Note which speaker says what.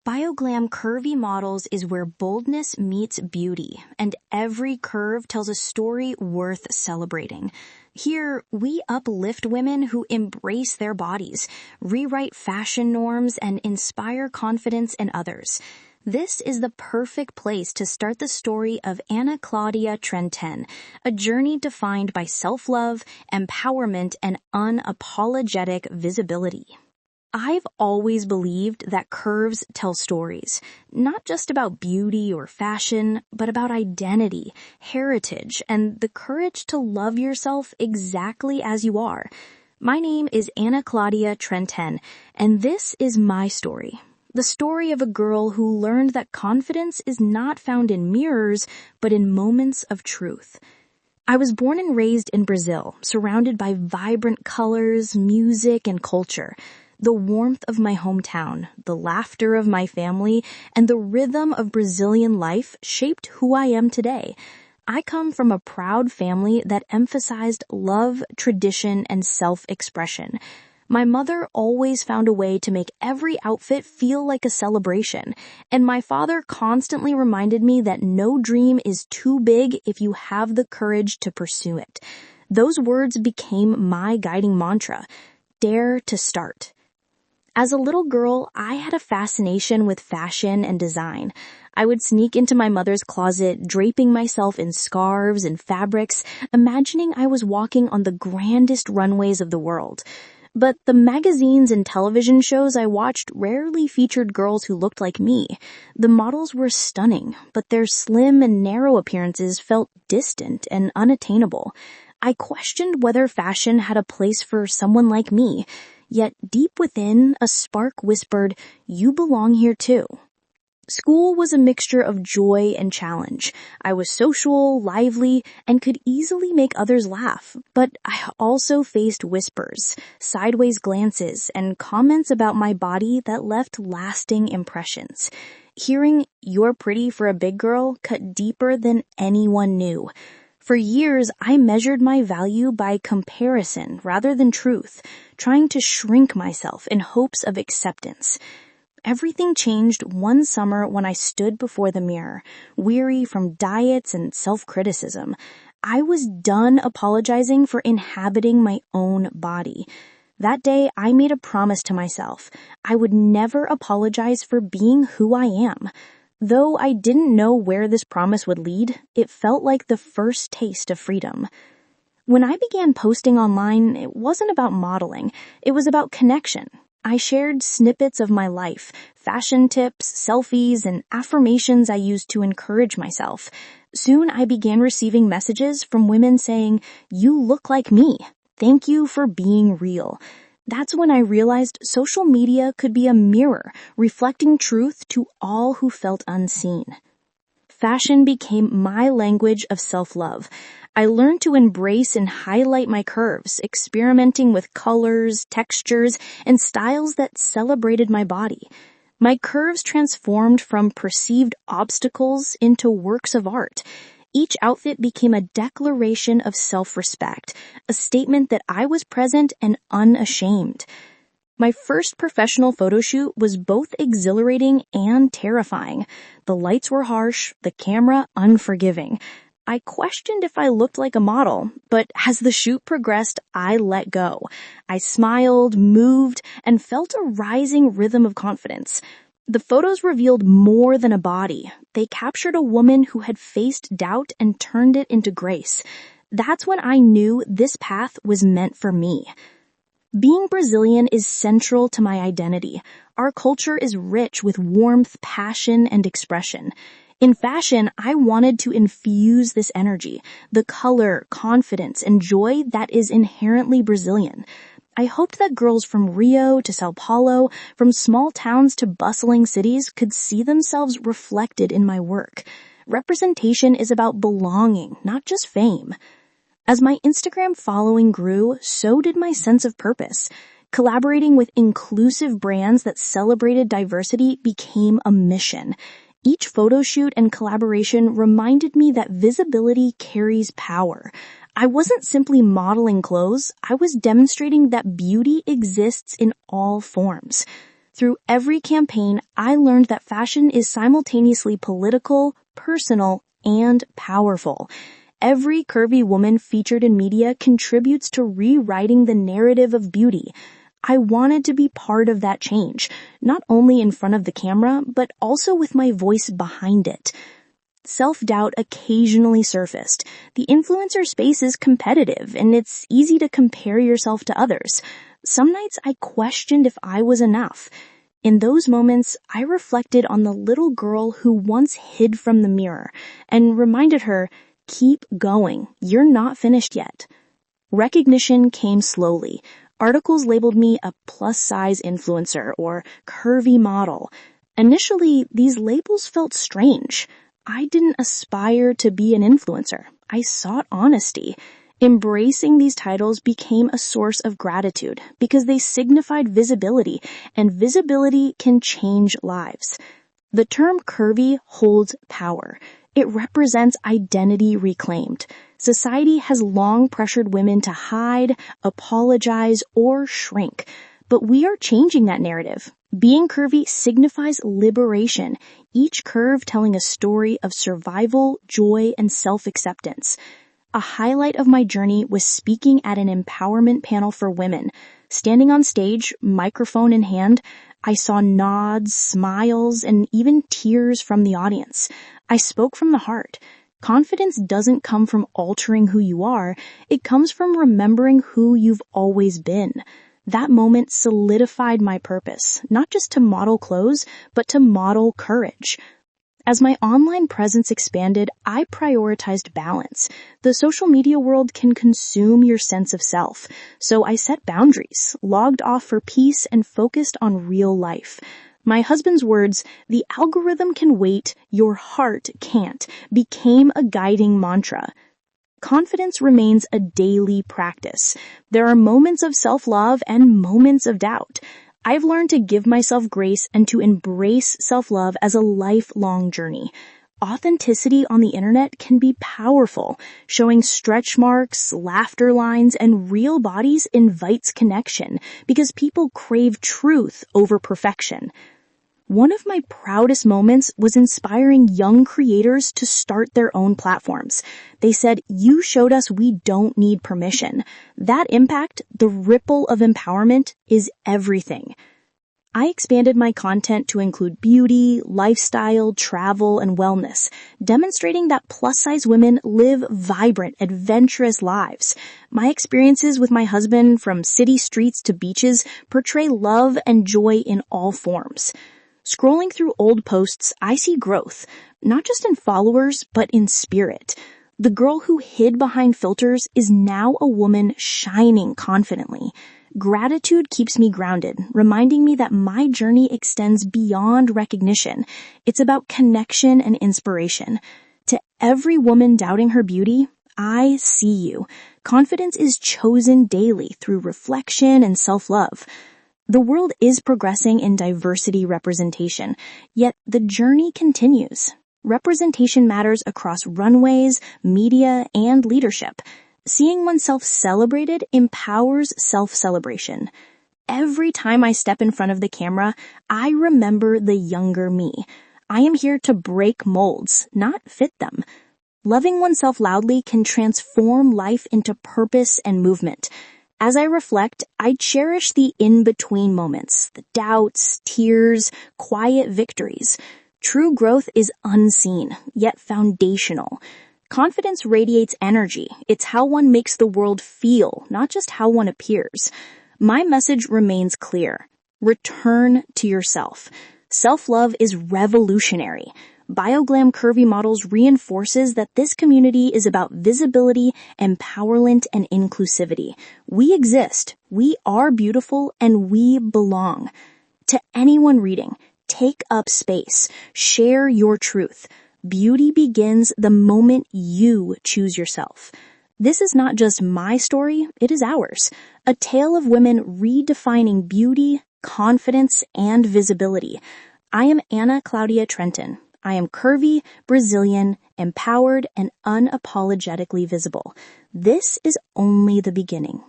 Speaker 1: Bioglam Curvy Models is where boldness meets beauty, and every curve tells a story worth celebrating. Here, we uplift women who embrace their bodies, rewrite fashion norms, and inspire confidence in others. This is the perfect place to start the story of Claudia Trentin, a journey defined by self-love, empowerment, and unapologetic visibility. I've always believed that curves tell stories, not just about beauty or fashion, but about identity, heritage, and the courage to love yourself exactly as you are. My name is Claudia Trentin, and this is my story. The story of a girl who learned that confidence is not found in mirrors, but in moments of truth. I was born and raised in Brazil, surrounded by vibrant colors, music, and culture. The warmth of my hometown, the laughter of my family, and the rhythm of Brazilian life shaped who I am today. I come from a proud family that emphasized love, tradition, and self-expression. My mother always found a way to make every outfit feel like a celebration, and my father constantly reminded me that no dream is too big if you have the courage to pursue it. Those words became my guiding mantra: dare to start. As a little girl, I had a fascination with fashion and design. I would sneak into my mother's closet, draping myself in scarves and fabrics, imagining I was walking on the grandest runways of the world. But the magazines and television shows I watched rarely featured girls who looked like me. The models were stunning, but their slim and narrow appearances felt distant and unattainable. I questioned whether fashion had a place for someone like me. Yet deep within, a spark whispered, "You belong here too." School was a mixture of joy and challenge. I was social, lively, and could easily make others laugh. But I also faced whispers, sideways glances, and comments about my body that left lasting impressions. Hearing "you're pretty for a big girl" cut deeper than anyone knew. For years, I measured my value by comparison rather than truth, trying to shrink myself in hopes of acceptance. Everything changed one summer when I stood before the mirror, weary from diets and self-criticism. I was done apologizing for inhabiting my own body. That day, I made a promise to myself. I would never apologize for being who I am. Though I didn't know where this promise would lead, it felt like the first taste of freedom. When I began posting online, it wasn't about modeling. It was about connection. I shared snippets of my life, fashion tips, selfies, and affirmations I used to encourage myself. Soon I began receiving messages from women saying, "You look like me. Thank you for being real." That's when I realized social media could be a mirror, reflecting truth to all who felt unseen. Fashion became my language of self-love. I learned to embrace and highlight my curves, experimenting with colors, textures, and styles that celebrated my body. My curves transformed from perceived obstacles into works of art. Each outfit became a declaration of self-respect, a statement that I was present and unashamed. My first professional photo shoot was both exhilarating and terrifying. The lights were harsh, the camera unforgiving. I questioned if I looked like a model, but as the shoot progressed, I let go. I smiled, moved, and felt a rising rhythm of confidence. The photos revealed more than a body. They captured a woman who had faced doubt and turned it into grace. That's when I knew this path was meant for me. Being Brazilian is central to my identity. Our culture is rich with warmth, passion, and expression. In fashion, I wanted to infuse this energy, the color, confidence, and joy that is inherently Brazilian. I hoped that girls from Rio to Sao Paulo, from small towns to bustling cities, could see themselves reflected in my work. Representation is about belonging, not just fame. As my Instagram following grew, so did my sense of purpose. Collaborating with inclusive brands that celebrated diversity became a mission. Each photo shoot and collaboration reminded me that visibility carries power. I wasn't simply modeling clothes, I was demonstrating that beauty exists in all forms. Through every campaign, I learned that fashion is simultaneously political, personal, and powerful. Every curvy woman featured in media contributes to rewriting the narrative of beauty. I wanted to be part of that change, not only in front of the camera, but also with my voice behind it. Self-doubt occasionally surfaced. The influencer space is competitive, and it's easy to compare yourself to others. Some nights I questioned if I was enough. In those moments, I reflected on the little girl who once hid from the mirror and reminded her, keep going, you're not finished yet. Recognition came slowly. Articles labeled me a plus-size influencer or curvy model. Initially, these labels felt strange. I didn't aspire to be an influencer. I sought honesty. Embracing these titles became a source of gratitude because they signified visibility, and visibility can change lives. The term curvy holds power. It represents identity reclaimed. Society has long pressured women to hide, apologize, or shrink. But we are changing that narrative. Being curvy signifies liberation, each curve telling a story of survival, joy, and self-acceptance. A highlight of my journey was speaking at an empowerment panel for women. Standing on stage, microphone in hand, I saw nods, smiles, and even tears from the audience. I spoke from the heart. Confidence doesn't come from altering who you are. It comes from remembering who you've always been. That moment solidified my purpose, not just to model clothes, but to model courage. As my online presence expanded, I prioritized balance. The social media world can consume your sense of self, so I set boundaries, logged off for peace, and focused on real life. My husband's words, "The algorithm can wait, your heart can't," became a guiding mantra. Confidence remains a daily practice. There are moments of self-love and moments of doubt. I've learned to give myself grace and to embrace self-love as a lifelong journey. Authenticity on the internet can be powerful. Showing stretch marks, laughter lines, and real bodies invites connection because people crave truth over perfection. One of my proudest moments was inspiring young creators to start their own platforms. They said, "You showed us we don't need permission." That impact, the ripple of empowerment, is everything. I expanded my content to include beauty, lifestyle, travel, and wellness, demonstrating that plus-size women live vibrant, adventurous lives. My experiences with my husband, from city streets to beaches, portray love and joy in all forms. Scrolling through old posts, I see growth, not just in followers, but in spirit. The girl who hid behind filters is now a woman shining confidently. Gratitude keeps me grounded, reminding me that my journey extends beyond recognition. It's about connection and inspiration. To every woman doubting her beauty, I see you. Confidence is chosen daily through reflection and self-love. The world is progressing in diversity representation, yet the journey continues. Representation matters across runways, media, and leadership. Seeing oneself celebrated empowers self-celebration. Every time I step in front of the camera, I remember the younger me. I am here to break molds, not fit them. Loving oneself loudly can transform life into purpose and movement. As I reflect, I cherish the in-between moments, the doubts, tears, quiet victories. True growth is unseen, yet foundational. Confidence radiates energy. It's how one makes the world feel, not just how one appears. My message remains clear. Return to yourself. Self-love is revolutionary. Bioglam Curvy Models reinforces that this community is about visibility, empowerment, and inclusivity. We exist, we are beautiful, and we belong. To anyone reading, take up space. Share your truth. Beauty begins the moment you choose yourself. This is not just my story, it is ours. A tale of women redefining beauty, confidence, and visibility. I am Claudia Trentin. I am curvy, Brazilian, empowered, and unapologetically visible. This is only the beginning.